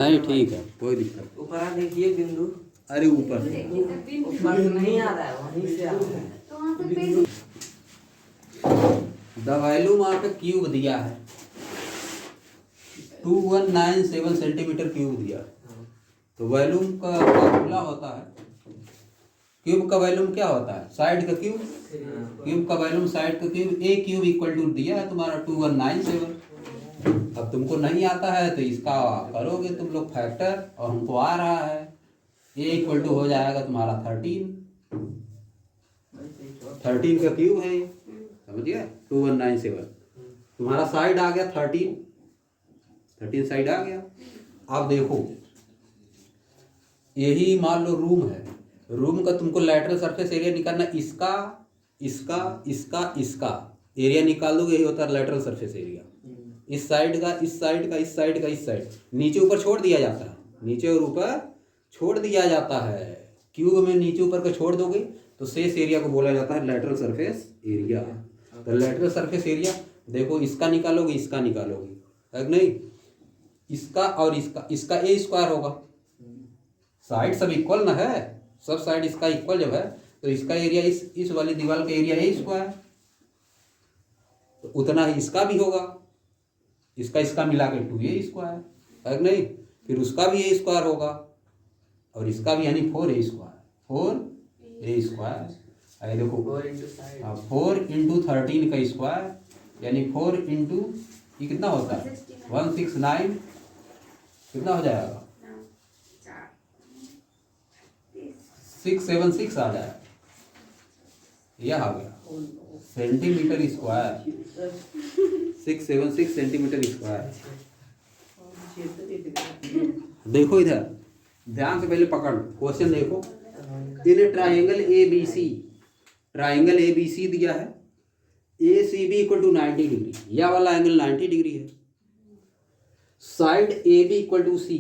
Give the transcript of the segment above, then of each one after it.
नहीं ठीक है, कोई दिक्कत। ऊपर देखिए बिंदु। अरे ऊपर ऊपर नहीं आ रहा है, वहीं से आ रहा है। The volume of A cube दिया है 2197 सेंटीमीटर क्यूब दिया है। तो वॉल्यूम का फॉर्मूला होता है, क्यूब का वॉल्यूम क्या होता है, साइड का क्यूब। क्यूब का वॉल्यूम साइड का cube, a cube equal to दिया है तुम्हारा 2197। अब तुमको नहीं आता है तो इसका करोगे तुम लोग फैक्टर, और हमको आ रहा है ए इक्वल टू हो जाएगा तुम्हारा 13 का क्यूब है ये, समझ गया। 2197 तुम्हारा साइड आ गया 13 साइड आ गया। अब देखो यही मान लो रूम है, रूम का तुमको लैटरल सरफेस एरिया निकालना, इसका इसका इसका इसका एरिया निकाल दोगे, यही होता है लैटरल सरफेस एरिया। इस साइड का इस साइड का इस साइड का इस साइड, नीचे ऊपर छोड़ दिया जाता है, नीचे और ऊपर छोड़ दिया जाता है। क्यूब में नीचे ऊपर को छोड़ दोगे तो शेष एरिया को बोला जाता है लैटरल सरफेस एरिया। तो लैटरल सरफेस एरिया देखो, इसका निकालोगे इसका निकालोगे, है नहीं, इसका और इसका ए स्क्वायर होगा। साइड सब इक्वल ना है, सब साइड इसका इक्वल जब है तो इसका एरिया इस वाली दीवार का एरिया ए स्क्वायर, तो उतना ही इसका भी होगा। इसका मिला के 2a स्क्वायर, है नहीं, फिर उसका भी ए स्क्वायर होगा और इसका भी, यानी 4a स्क्वायर। अरे देखो 4 इंटू 13 का स्क्वायर, यानी 4 इंटू ये कितना होता है 169, कितना हो जाएगा 676 आ जाएगा। यह आ गया सेंटीमीटर स्क्वायर, 676 सेंटीमीटर स्क्वायर। देखो इधर ध्यान से पहले पकड़ क्वेश्चन देखो। In triangle A B C दिया है, A C B equal to 90 degree, यह वाला एंगल 90 डिग्री है। Side A B equal to C,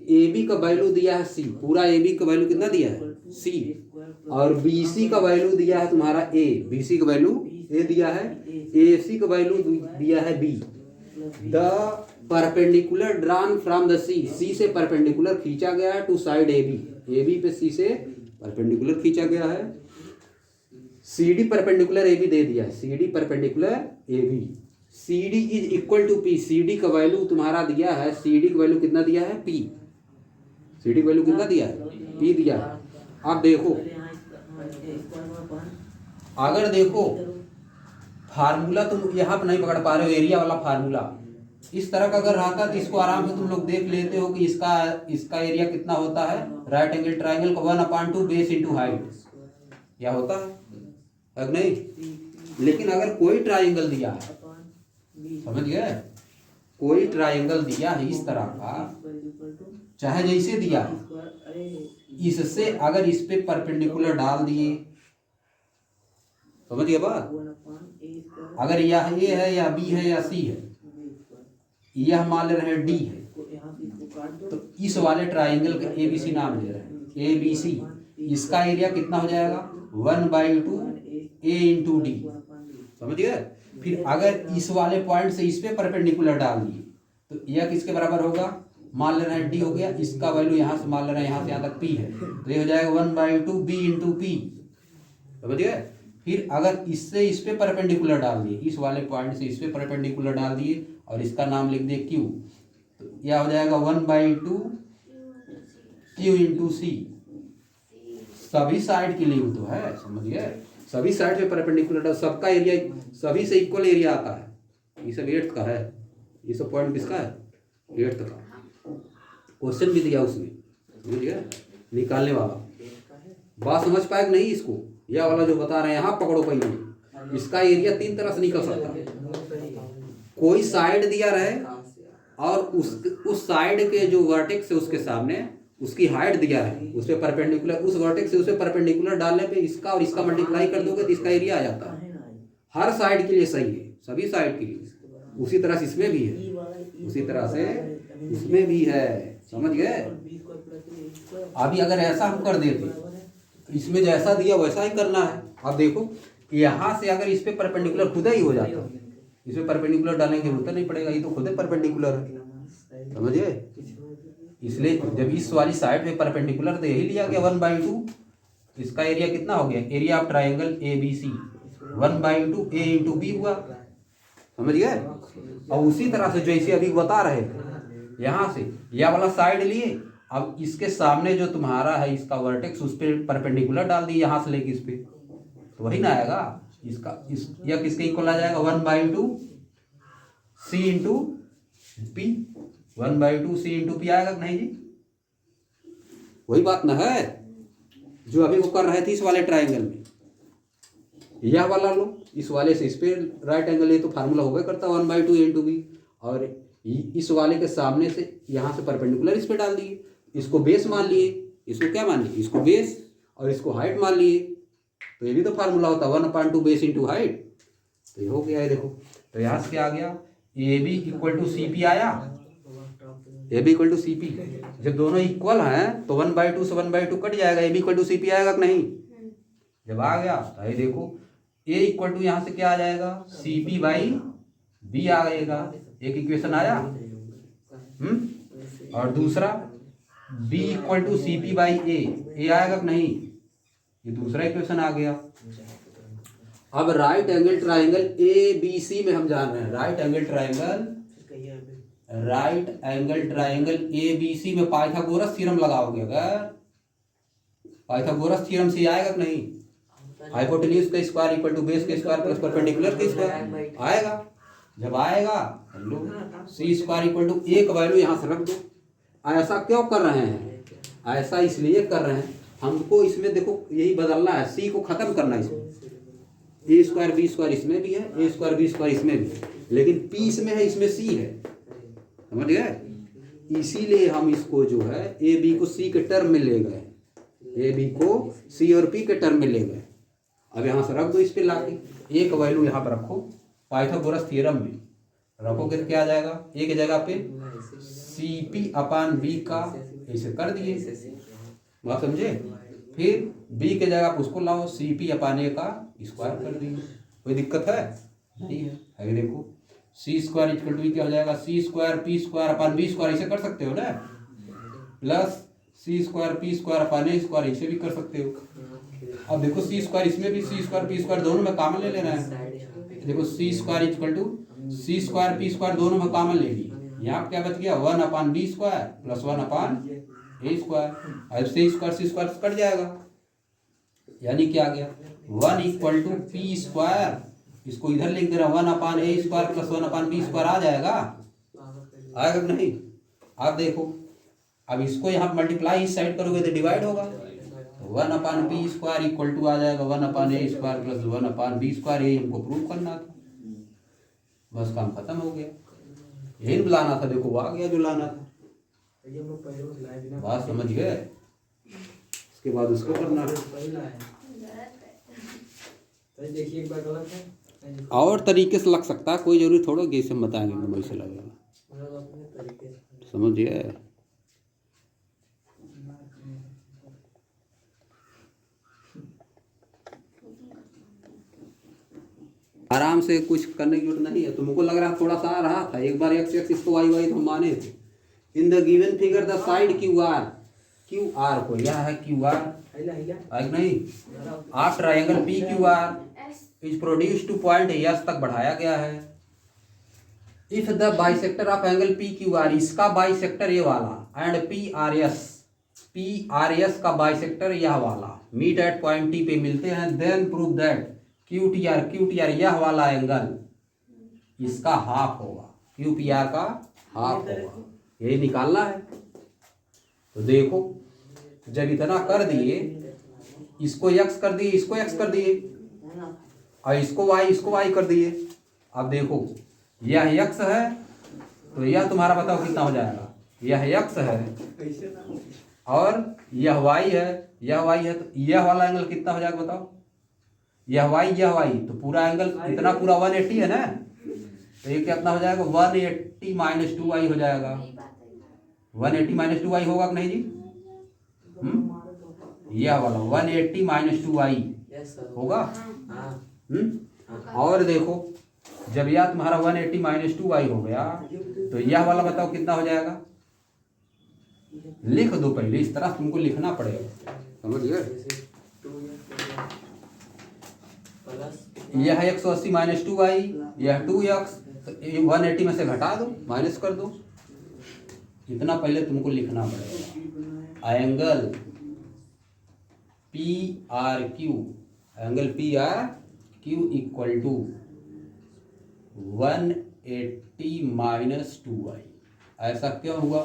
A B का वैल्यू दिया है सी, पूरा ए बी का वैल्यू कितना दिया है सी, और बी सी का वैल्यू दिया है तुम्हारा ए, बी सी का वैल्यू ए दिया है, ए सी का वैल्यू दिया है B. The perpendicular drawn from the C, C से परपेंडिकुलर खींचा गया है टू साइड ए बी पे सी से परपेंडिकुलर खींचा गया है। C D perpendicular A B दे दिया है, C D perpendicular A B, C D is equal to P, C D का वैल्यू तुम्हारा दिया है, सी डी का वैल्यू कितना दिया है पी, सी डी का वैल्यू कितना दिया है पी दिया है। अब देखो अगर देखो फार्मूला तुम यहाँ पर नहीं पकड़ पा रहे हो, एरिया वाला फार्मूला इस तरह का अगर रहता तो इसको आराम से तुम लोग देख लेते हो कि इसका एरिया कितना होता है, राइट एंगल ट्राइंगल का 1/2 बेस इंटू हाइट, क्या होता है नहीं। लेकिन अगर कोई ट्राइंगल दिया है, समझ गए, कोई ट्राइंगल दिया है इस तरह का, चाहे जैसे दिया है, इससे अगर इस पे परपेंडिकुलर डाल दिए, समझ गए बात, अगर यह ए है या बी है या सी है, यह मान ले रहे हैं डी है, तो इस वाले ट्राइंगल का ए बी सी नाम ले रहे हैं, ए बी सी, इसका एरिया कितना हो जाएगा 1/2 ए इंटू डी, समझ गए। फिर अगर इस वाले पॉइंट से इस पे परपेंडिकुलर डाल दिए तो यह किसके बराबर होगा, मान ले रहे हैं डी हो गया, इसका वैल्यू यहाँ से मान ले रहे हैं यहाँ से यहाँ तक पी है, तो ये हो जाएगा 1/2 बी इंटू पी, समझ गए। फिर अगर इससे इस पे परपेंडिकुलर डाल दिए, इस वाले पॉइंट से इस पे परपेंडिकुलर डाल दिए और इसका नाम लिख दिए क्यू, तो यह हो जाएगा 1/2 क्यू इंटू सी, सभी साइड के लिए तो है, समझ गए, सभी साइड पे परपेंडिकुलर, सबका एरिया सभी से इक्वल एरिया आता है। ये सब 8th का है, ये सब पॉइंट किसका है 8th का, क्वेश्चन भी दिया उसमें, समझ गए, निकालने वाला। बात समझ पाए कि नहीं इसको, यह वाला जो बता रहे हैं यहाँ पकड़ो पहले, इसका एरिया 3 तरह से निकल सकता है। कोई साइड दिया रहे और उस साइड के जो वर्टेक्स है उसके सामने उसकी हाइट दिया है, उस पर परपेंडिकुलर, उस वर्टेक्स से उस पर परपेंडिकुलर डालने पे इसका और इसका मल्टीप्लाई कर दोगे तो इसका एरिया आ जाता है। हर साइड के लिए सही है, सभी साइड के लिए। उसी तरह से इसमें भी है, उसी तरह से इसमें भी है, समझ गए। अभी अगर ऐसा हम कर देते, इसमें जैसा दिया वैसा ही करना है। अब देखो यहाँ से अगर इस पे परपेंडिकुलर खुदा ही हो जाता, इसमें परपेंडिकुलर डालने की जरूरत नहीं पड़ेगा, ये तो खुद ही परपेंडिकुलर है, समझिए। इसलिए जब इस वाली साइड पे परपेंडिकुलर तो यही लिया गया 1/2। इसका एरिया कितना हो गया, area of triangle A B C 1/2 a into b हुआ, समझ गए। और उसी तरह से जैसे अभी बता रहे थे, यहाँ से यह वाला साइड लिए, अब इसके सामने जो तुम्हारा है इसका वर्टेक्स उस पर परपेंडिकुलर डाल दिए यहाँ से लेके इस पे, तो वही ना आएगा इसका, इस यह किसके इक्वल आ जाएगा 1/2 सी इंटू पी, 1/2 सी इंटू पी आएगा कि नहीं जी, वही बात ना है जो अभी वो कर रहे थे इस वाले ट्राइंगल में। यह वाला लो, इस वाले से इस पे राइट एंगल है तो फार्मूला होगा करता 1/2 ए इंटू बी, और इस वाले के सामने से यहाँ से परपेंडिकुलर इस पे डाल दिए, इसको बेस मान लिए, इसको क्या मान लिए, इसको बेस, और इसको हाइट मान लिए, तो ये भी तो फार्मूला होता 1/2 बेस इंटू हाइट, तो ये हो गया है। देखो तो यहाँ से क्या आ गया, A B equal to C P आया, A B equal to C P, जब दोनों इक्वल हैं तो 1/2 से 1/2 कट जाएगा, A B equal to C P आएगा कि नहीं, जब आ गया तो ये देखो ए इक्वल टू यहाँ से क्या आ जाएगा, सी पी बाई बी आ जाएगा, एक इक्वेशन आया। और दूसरा B equal to C P by A आएगा कि नहीं, ये दूसरा इक्वेशन आ गया। अब right angle triangle A B C में हम जान रहे हैं, right angle triangle A B C में पाइथागोरस थ्योरम लगाओगे, अगर पाइथागोरस थ्योरम से आएगा कि नहीं, हाइपोटेन्यूज का स्क्वायर इक्वल टू बेस के स्क्वायर प्लस परपेंडिकुलर के स्क्वायर आएगा, जब आएगा लो सी स्क्वायर इक्वल टू एक वैल्यू यहाँ से रख दो। ऐसा क्यों कर रहे हैं, ऐसा इसलिए कर रहे हैं हमको इसमें देखो यही बदलना है, सी को खत्म करना है इसमें, ए स्क्वायर बी स्क्वायर इसमें भी है, ए स्क्वायर बी स्क्वायर इसमें भी है, लेकिन पी इसमें है इसमें सी है, समझ गए। इसीलिए हम इसको जो है ए बी को सी के टर्म में ले गए, ए बी को सी और पी के टर्म में ले गए। अब यहाँ से रख दो इस पे लाके, एक वैल्यू यहाँ पर रखो, पाइथागोरस थ्योरम में रखोगे तो क्या आ जाएगा, एक जगह पे सी पी अपान बी का ऐसे कर दिए, बात समझे, फिर बी के जगह आप उसको लाओ सी पी अपान ए का स्क्वायर कर दिए, कोई दिक्कत है नहीं है। अगर देखो सी स्क्वायर इक्वल टू क्या हो जाएगा, C square P square upon B square ऐसे कर सकते हो ना, plus C square P square upon A square ऐसे भी कर सकते हो। अब देखो सी स्क्वायर इसमें भी सी स्क्वायर पी स्क्वायर दोनों में कॉमन ले लेना है, देखो C square equal to C square P square दोनों में कॉमन ले ली, यहाँ क्या बच गया 1/b square plus 1/a square, अब सी स्क्वायर कट जाएगा, यानी क्या आ गया 1 इक्वल टू पी स्क्वायर, इसको इधर लिख दे रहा 1/a square plus 1/b square आ जाएगा, आएगा कि नहीं। आप देखो अब इसको यहाँ मल्टीप्लाई इस साइड करोगे तो डिवाइड होगा, 1/p स्क्वायर इक्वल टू आ जाएगा 1/a square plus 1/b square, यही हमको प्रूव करना था, बस काम खत्म हो गया, यही बुलाना था, देखो आ गया जो लाना था, बात समझ गए। इसके बाद उसको करना देखिए एक बार गलत है और तरीके से लग सकता है, कोई जरूरी थोड़ा जैसे हम बताएंगे तो वैसे लगेगा, समझिए। आराम से कुछ करने की जरूरत नहीं है, तुमको लग रहा थोड़ा सा आ रहा था, एक बार एक्स एक्स इसको वाई वाई तो हम माने थे। In the given figure the side Q R को, यह है क्यू आर नहीं, आप triangle P Q are is produce two point S तक बढ़ाया गया है। If the bisector of angle P Q are, इसका बाइसेक्टर ये वाला, एंड पी आर एस का बाइसेक्टर यह वाला मीट एट पॉइंट टी पे मिलते हैं, then prove that Q T are यह वाला एंगल इसका हाफ होगा, क्यू पी आर का हाफ होगा, यही निकालना है। तो देखो जब इतना कर दिए, इसको x कर दिए, इसको x कर दिए, और इसको y कर दिए, अब देखो यह x है तो यह तुम्हारा बताओ कितना हो जाएगा, यह x है और यह y है, तो यह वाला एंगल कितना हो जाएगा बताओ, यह y तो पूरा एंगल इतना पूरा 180 है ना, तो ये कितना हो जाएगा 180 माइनस 2y हो जाएगा, 180 माइनस 2y होगा कि नहीं जी, यह वाला 180 माइनस 2y होगा। और देखो जब यह तुम्हारा 180 माइनस 2y हो गया तो यह वाला बताओ कितना हो जाएगा, लिख दो पहले, इस तरह तुमको लिखना पड़ेगा, समझ गए। यह है 180 माइनस 2y, यह 2x, तो 180 में से घटा दो, माइनस कर दो, इतना पहले तुमको लिखना पड़ेगा। Angle P R Q, angle P R Q equal to 180 minus 2y। ऐसा क्यों हुआ?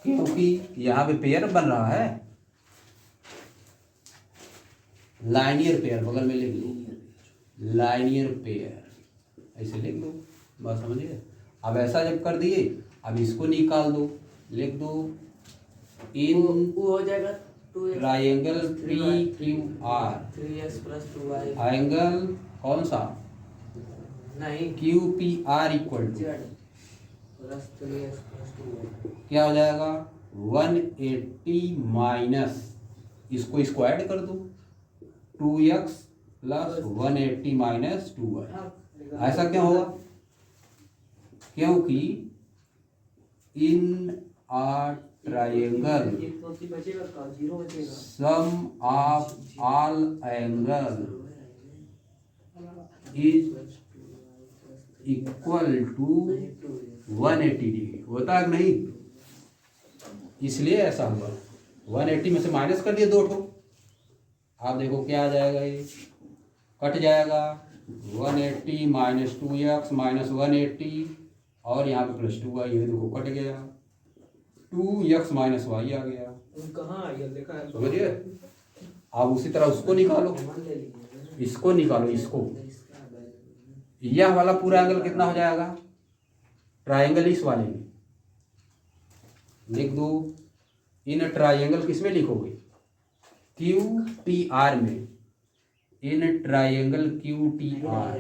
क्योंकि यहाँ पे पेयर बन रहा है, लाइनियर पेयर, बगल में लिख लो लाइनियर पेयर, ऐसे लिख दो, बस समझिए। अब ऐसा जब कर दिए, अब इसको निकाल दो, लिख दो इन वो हो जाएगा triangle P Q R, 3x + 2y, angle कौन सा, नहीं Q P R equal to z + 3x + 2y, क्या हो जाएगा 180 माइनस, इसको स्क्वायर कर दो 2x + 180 माइनस 2y। ऐसा क्यों होगा? क्योंकि in a triangle sum of all angle is equal to 180 degree, होता है कि नहीं? इसलिए ऐसा हुआ, 180 में से माइनस कर दिए 2 ठो, आप देखो क्या आ जाएगा, ये कट जाएगा 180 माइनस 2x माइनस 180 और यहाँ पे प्लस 2y, ये देखो कट गया, 2x माइनस y आ गया, कहाँ आया देखा है, समझिए। अब उसी तरह उसको निकालो, इसको निकालो, इसको, यह वाला पूरा एंगल कितना हो जाएगा, ट्राइंगल इस वाले में लिख दो, इन ट्राइंगल किस में लिखोगे, क्यू टी आर में, in triangle Q T R,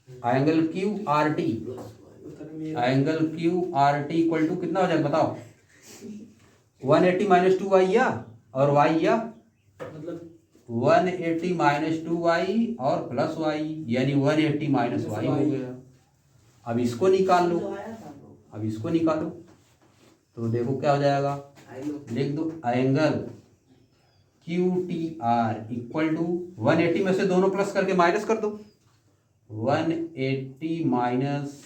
angle Q R T, angle Q R T equal to कितना हो जाएगा बताओ, 180 माइनस 2y या और y या, मतलब 180 माइनस 2y और प्लस y, यानी 180 माइनस y हो गया। अब इसको निकाल लो, अब इसको निकालो तो देखो क्या हो जाएगा, लिख दो angle Q T R equal to 180 में से दोनों प्लस करके माइनस कर दो, 180 माइनस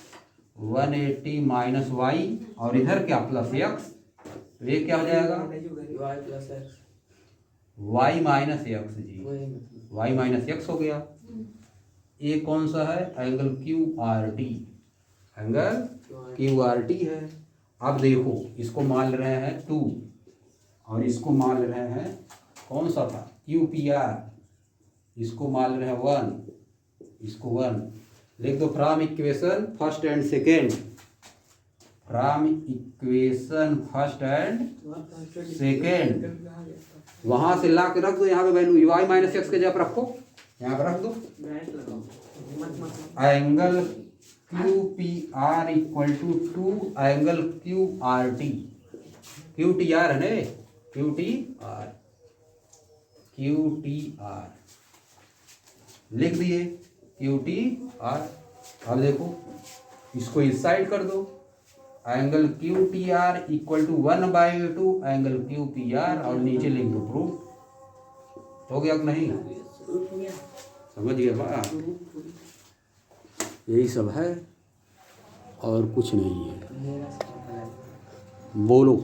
y और इधर क्या प्लस x, तो ये क्या हो जाएगा y + x, y minus x जी, y माइनस x हो गया। ये कौन सा है, angle Q R T, angle Q R T है। अब देखो इसको मान रहे हैं 2 और इसको मान रहे हैं कौन सा था, क्यू पी आर, इसको मान रहे हैं 1, इसको 1 लिख दो, from equation first and second, from equation first and second, वहां से ला के रख दो यहाँ पे वैल्यू, y माइनस एक्स के जब रखो यहाँ पे रख दो, angle Q P R equal to 2 angle Q R T, Q T R है ना, Q T R, Q T R लिख दिए, क्यू टी आर। अब देखो इसको इस साइड कर दो, angle Q T R equal to 1/2 angle Q P R और नीचे लिख दो प्रूफ। हो गया कि नहीं, समझ गया बा, यही सब है और कुछ नहीं है। बोलो।